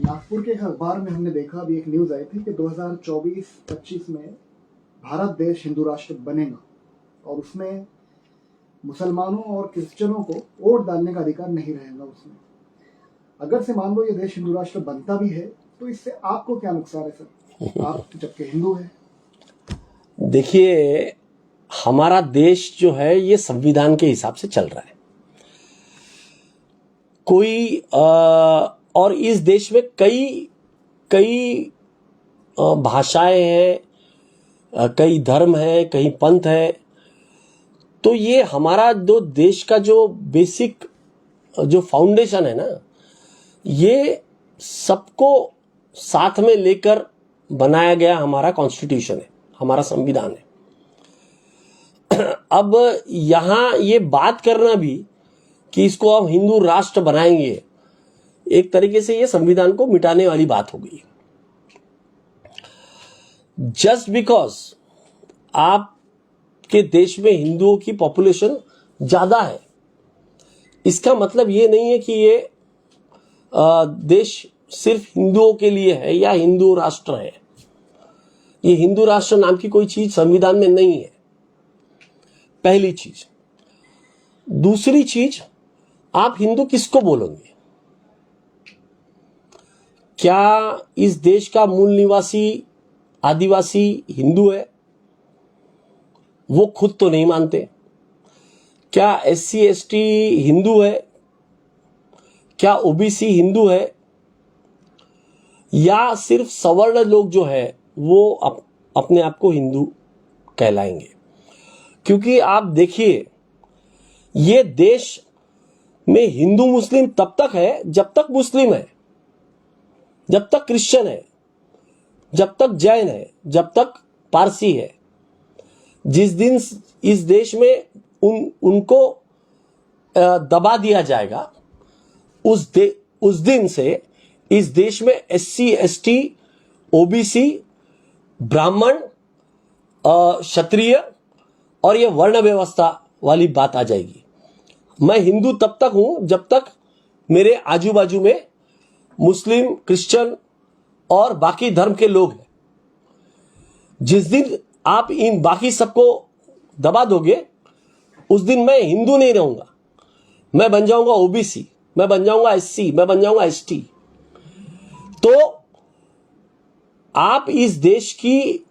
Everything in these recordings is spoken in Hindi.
नागपुर के एक अखबार में हमने देखा, अभी एक न्यूज आई थी कि 2024-25 में भारत देश हिंदू राष्ट्र बनेगा और उसमें मुसलमानों और क्रिश्चियनों को वोट डालने का अधिकार नहीं रहेगा उसमें। अगर से मान लो ये देश हिंदू राष्ट्र बनता भी है तो इससे आपको क्या नुकसान है सर, आप जबकि हिंदू हैं? देखिए, हमारा देश जो है ये संविधान के हिसाब से चल रहा है। और इस देश में कई भाषाएं हैं, कई धर्म हैं, कई पंथ हैं। तो ये हमारा जो देश का जो बेसिक जो फाउंडेशन है ना, ये सबको साथ में लेकर बनाया गया हमारा कॉन्स्टिट्यूशन है, हमारा संविधान है। अब यहां ये बात करना भी कि इसको अब हिंदू राष्ट्र बनाएंगे, एक तरीके से ये संविधान को मिटाने वाली बात हो गई। जस्ट बिकॉज आपके देश में हिंदुओं की पॉपुलेशन ज्यादा है, इसका मतलब ये नहीं है कि ये देश सिर्फ हिंदुओं के लिए है या हिंदू राष्ट्र है। ये हिंदू राष्ट्र नाम की कोई चीज संविधान में नहीं है, पहली चीज। दूसरी चीज, आप हिंदू किसको बोलोगे? क्या इस देश का मूल निवासी आदिवासी हिंदू है? वो खुद तो नहीं मानते। क्या SC ST हिंदू है? क्या OBC हिंदू है? या सिर्फ सवर्ण लोग जो है वो अपने आप को हिंदू कहलाएंगे? क्योंकि आप देखिए, ये देश में हिंदू मुस्लिम तब तक है जब तक मुस्लिम है, जब तक क्रिश्चियन है, जब तक जैन है, जब तक पारसी है। जिस दिन इस देश में उनको दबा दिया जाएगा, उस दिन से इस देश में SC ST OBC ब्राह्मण क्षत्रिय और ये वर्ण व्यवस्था वाली बात आ जाएगी। मैं हिंदू तब तक हूं जब तक मेरे आजू बाजू में मुस्लिम, क्रिश्चियन और बाकी धर्म के लोग हैं। जिस दिन आप इन बाकी सबको दबा दोगे, उस दिन मैं हिंदू नहीं रहूंगा। मैं बन जाऊंगा OBC, मैं बन जाऊंगा SC, मैं बन जाऊंगा ST। तो आप इस देश की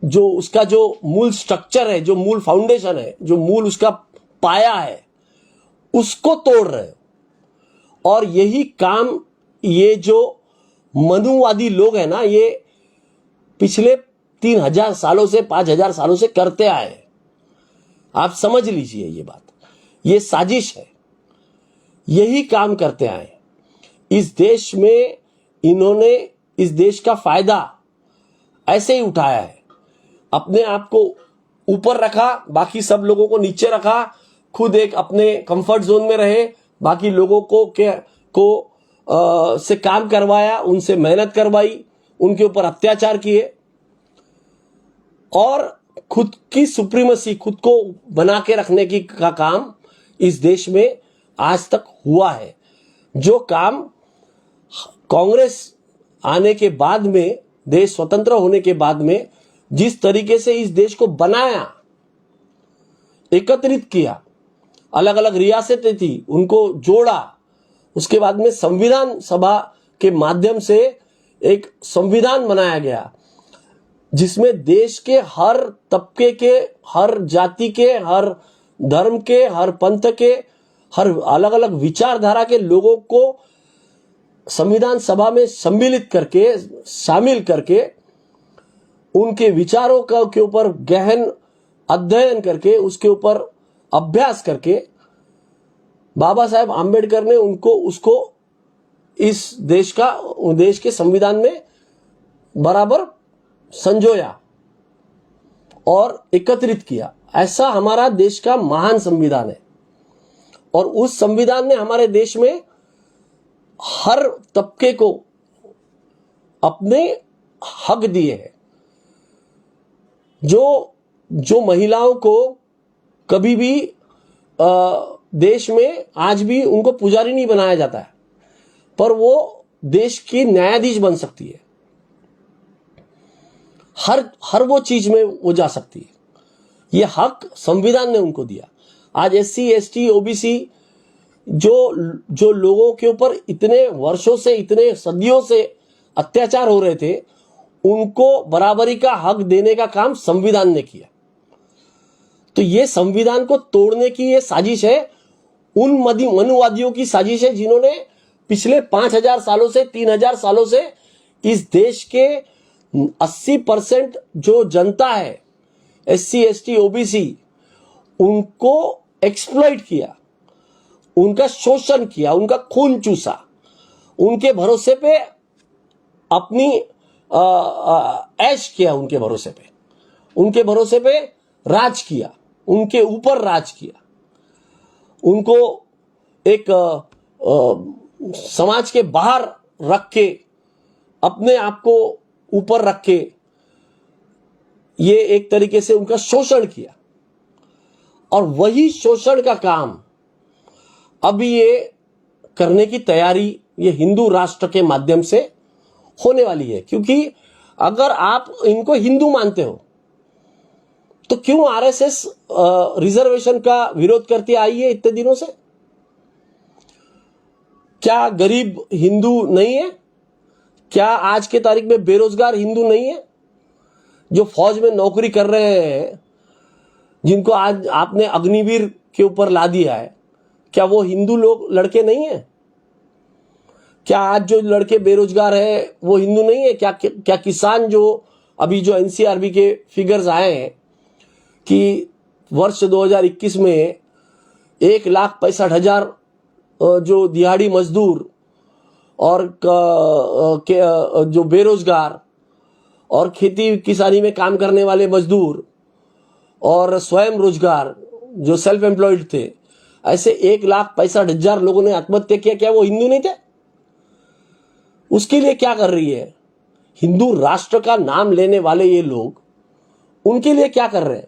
उसका जो मूल स्ट्रक्चर है, जो मूल फाउंडेशन है, जो मूल उसका पाया है, उसको तोड़ रहे हो। और यही काम ये जो मनुवादी लोग हैं ना, ये पिछले 3000 सालों से 5000 सालों से करते आए हैं। आप समझ लीजिए ये बात, ये साजिश है। यही काम करते आए हैं इस देश में। इन्होंने इस देश का फायदा ऐसे ही उठाया है, अपने आप को ऊपर रखा, बाकी सब लोगों को नीचे रखा, खुद एक अपने कंफर्ट जोन में रहे, बाकी लोगों को से काम करवाया, उनसे मेहनत करवाई, उनके ऊपर अत्याचार किए और खुद की सुप्रीमेसी, खुद को बना के रखने का काम इस देश में आज तक हुआ है। जो काम कांग्रेस आने के बाद में, देश स्वतंत्र होने के बाद में जिस तरीके से इस देश को बनाया, एकत्रित किया, अलग अलग रियासतें थी उनको जोड़ा, उसके बाद में संविधान सभा के माध्यम से एक संविधान बनाया गया जिसमें देश के हर तबके के, हर जाति के, हर धर्म के, हर पंथ के, हर अलग अलग विचारधारा के लोगों को संविधान सभा में सम्मिलित करके, शामिल करके, उनके विचारों के ऊपर गहन अध्ययन करके, उसके ऊपर अभ्यास करके बाबा साहेब आंबेडकर ने उसको इस देश के संविधान में बराबर संजोया और एकत्रित किया। ऐसा हमारा देश का महान संविधान है। और उस संविधान ने हमारे देश में हर तबके को अपने हक दिए हैं। जो महिलाओं को कभी भी देश में आज भी उनको पुजारी नहीं बनाया जाता है, पर वो देश की न्यायाधीश बन सकती है, हर वो चीज में वो जा सकती है। ये हक संविधान ने उनको दिया। आज SC ST OBC जो लोगों के ऊपर इतने वर्षों से, इतने सदियों से अत्याचार हो रहे थे, उनको बराबरी का हक देने का काम संविधान ने किया। तो ये संविधान को तोड़ने की ये साजिश है, उन मनुवादियों की साजिश है जिन्होंने पिछले 5000 सालों से, 3000 सालों से इस देश के 80% जो जनता है, SC ST OBC, उनको एक्सप्लॉइट किया, उनका शोषण किया, उनका खून चूसा, उनके भरोसे पे अपनी ऐश किया, उनके भरोसे पे राज किया, उनके ऊपर राज किया, उनको एक समाज के बाहर रख के, अपने आप को ऊपर रख के, ये एक तरीके से उनका शोषण किया। और वही शोषण का काम अभी ये करने की तैयारी ये हिंदू राष्ट्र के माध्यम से होने वाली है। क्योंकि अगर आप इनको हिंदू मानते हो तो क्यों RSS रिजर्वेशन का विरोध करती आई है इतने दिनों से? क्या गरीब हिंदू नहीं है? क्या आज के तारीख में बेरोजगार हिंदू नहीं है? जो फौज में नौकरी कर रहे हैं, जिनको आज आपने अग्निवीर के ऊपर ला दिया है, क्या वो हिंदू लोग लड़के नहीं है? क्या आज जो लड़के बेरोजगार है वो हिंदू नहीं है? क्या किसान जो अभी जो NCRB के फिगर्स आए हैं कि वर्ष 2021 में 1,65,000 जो दिहाड़ी मजदूर और जो बेरोजगार और खेती किसानी में काम करने वाले मजदूर और स्वयं रोजगार जो सेल्फ एम्प्लॉयड थे, ऐसे 1,65,000 लोगों ने आत्महत्या किया। क्या वो हिंदू नहीं थे? उसके लिए क्या कर रही है हिंदू राष्ट्र का नाम लेने वाले ये लोग? उनके लिए क्या कर रहे हैं?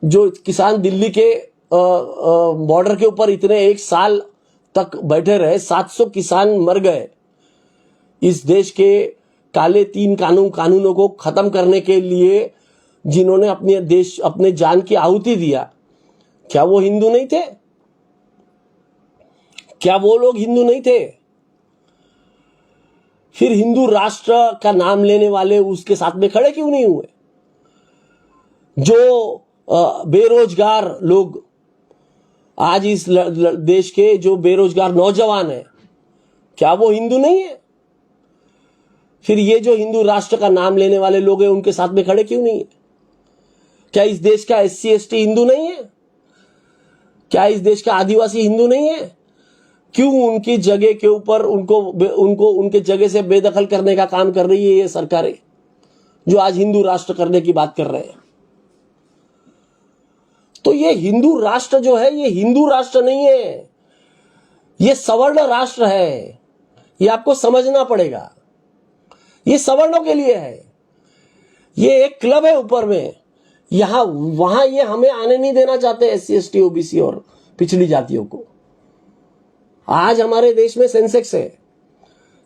जो किसान दिल्ली के बॉर्डर के ऊपर इतने 1 साल तक बैठे रहे, 700 किसान मर गए इस देश के काले 3 कानूनों को खत्म करने के लिए, जिन्होंने अपने जान की आहुति दिया। क्या वो हिंदू नहीं थे? क्या वो लोग हिंदू नहीं थे? फिर हिंदू राष्ट्र का नाम लेने वाले उसके साथ में खड़े क्यों नहीं हुए? जो बेरोजगार लोग आज इस देश के जो बेरोजगार नौजवान हैं, क्या वो हिंदू नहीं है? फिर ये जो हिंदू राष्ट्र का नाम लेने वाले लोग हैं, उनके साथ में खड़े क्यों नहीं है? क्या इस देश का SC ST हिंदू नहीं है? क्या इस देश का आदिवासी हिंदू नहीं है? क्यों उनकी जगह के ऊपर उनको उनके जगह से बेदखल करने का काम कर रही है ये सरकारें, जो आज हिंदू राष्ट्र करने की बात कर रहे हैं? तो ये हिंदू राष्ट्र जो है, ये हिंदू राष्ट्र नहीं है, ये सवर्ण राष्ट्र है। ये आपको समझना पड़ेगा। ये सवर्णों के लिए है। ये एक क्लब है ऊपर में, यहां वहां ये हमें आने नहीं देना चाहते SC ST OBC और पिछड़ी जातियों को। आज हमारे देश में सेंसेक्स है,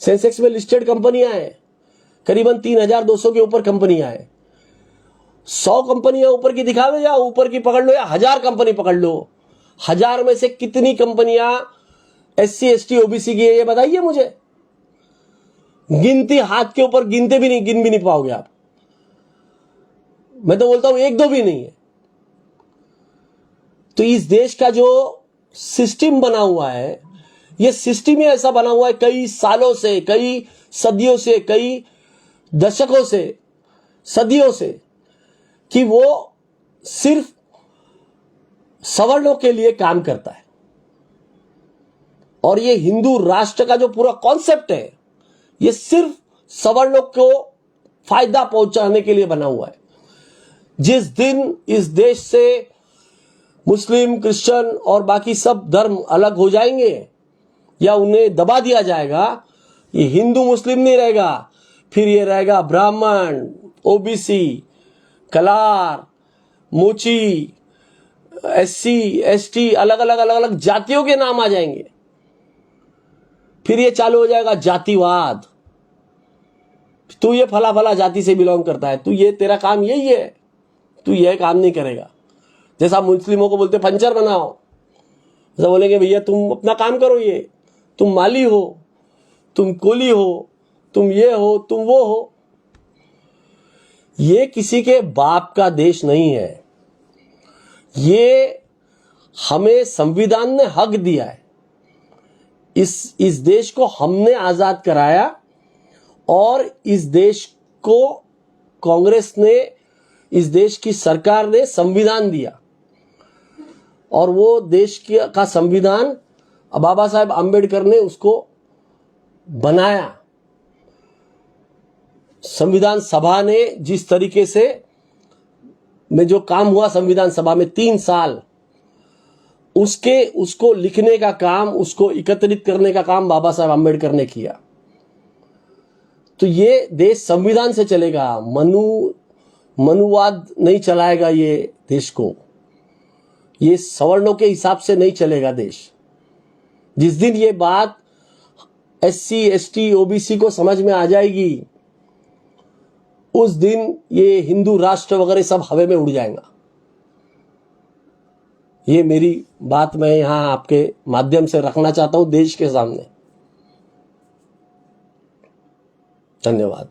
सेंसेक्स में लिस्टेड कंपनियां हैं, करीबन 3,200 के ऊपर कंपनियां हैं। 100 कंपनियां ऊपर की दिखावे, या ऊपर की पकड़ लो, या 1000 कंपनी पकड़ लो, 1000 में से कितनी कंपनियां SC ST OBC की है, ये बताइए मुझे। गिनती हाथ के ऊपर गिन भी नहीं पाओगे आप। मैं तो बोलता हूं 1-2 भी नहीं है। तो इस देश का जो सिस्टम बना हुआ है, ये सिस्टम ही ऐसा बना हुआ है कई सालों से, कई सदियों से, कई दशकों से, सदियों से, कि वो सिर्फ सवर्णों के लिए काम करता है। और ये हिंदू राष्ट्र का जो पूरा कॉन्सेप्ट है, ये सिर्फ सवर्णों को फायदा पहुंचाने के लिए बना हुआ है। जिस दिन इस देश से मुस्लिम, क्रिश्चियन और बाकी सब धर्म अलग हो जाएंगे या उन्हें दबा दिया जाएगा, ये हिंदू मुस्लिम नहीं रहेगा, फिर ये रहेगा ब्राह्मण, OBC, कलार, मोची, SC ST, अलग अलग जातियों के नाम आ जाएंगे। फिर ये चालू हो जाएगा जातिवाद, तू ये फला फला जाति से बिलोंग करता है, तू ये तेरा काम यही है, तू ये काम नहीं करेगा। जैसा मुस्लिमों को बोलते पंचर बनाओ, ऐसा बोलेंगे भैया तुम अपना काम करो, ये तुम माली हो, तुम कोली हो, तुम ये हो, तुम वो हो। ये किसी के बाप का देश नहीं है, ये हमें संविधान ने हक दिया है। इस देश को हमने आजाद कराया और इस देश को कांग्रेस ने, इस देश की सरकार ने संविधान दिया और वो देश का संविधान बाबा साहेब आम्बेडकर ने उसको बनाया। संविधान सभा ने जिस तरीके से में जो काम हुआ संविधान सभा में 3 साल, उसको लिखने का काम, उसको एकत्रित करने का काम बाबा साहेब आम्बेडकर ने किया। तो ये देश संविधान से चलेगा, मनुवाद नहीं चलाएगा ये देश को, ये सवर्णों के हिसाब से नहीं चलेगा देश। जिस दिन ये बात SC ST OBC को समझ में आ जाएगी, उस दिन ये हिंदू राष्ट्र वगैरह सब हवा में उड़ जाएगा। ये मेरी बात मैं यहां आपके माध्यम से रखना चाहता हूं देश के सामने। धन्यवाद।